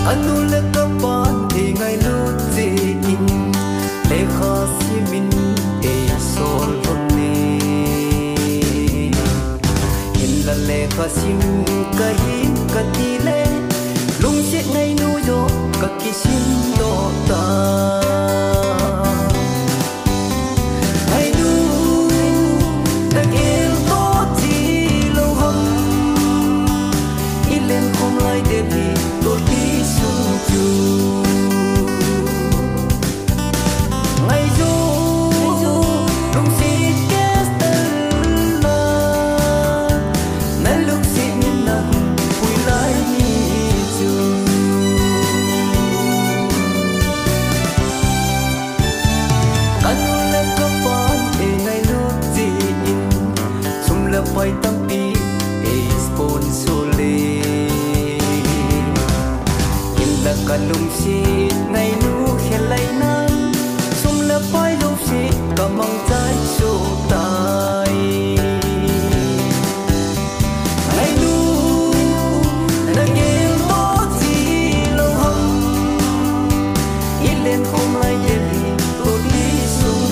anu le kapan e ngai lu ti in le kha si min e sol ne in la le kha sim ka hin ka ti le lung se ngai nu yo ka ki sim do ta Pai tampi e sponsole in la kalum si ngai nu khelai nan sum la pai lu si kamang tai so tai ai nu na gel mo ti lo hum ilen hom lai de to di sum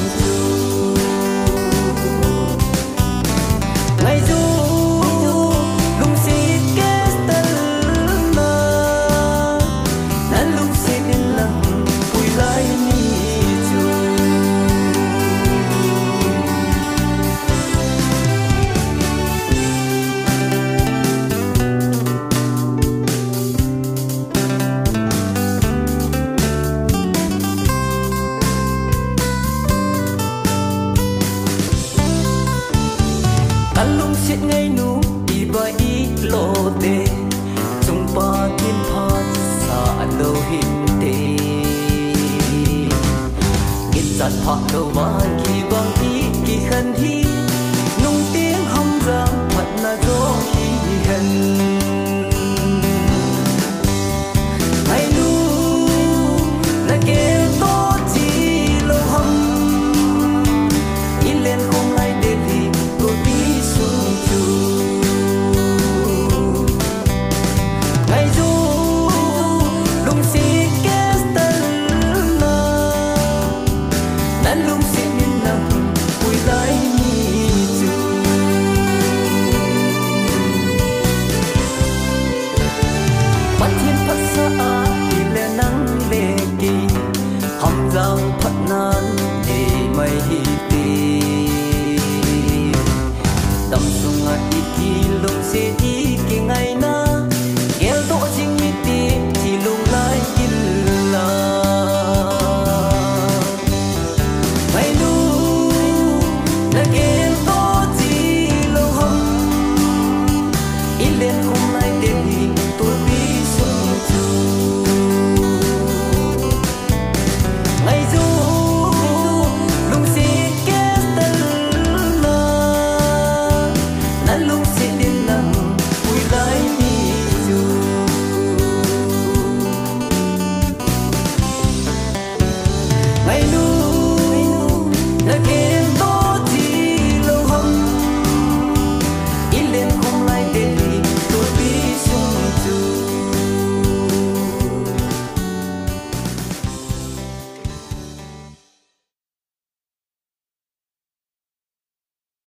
alung sit ngai nu i ba i lo te chung pa tin pha sa lo hin te in chat pha lo wa ki bang i ki khan hi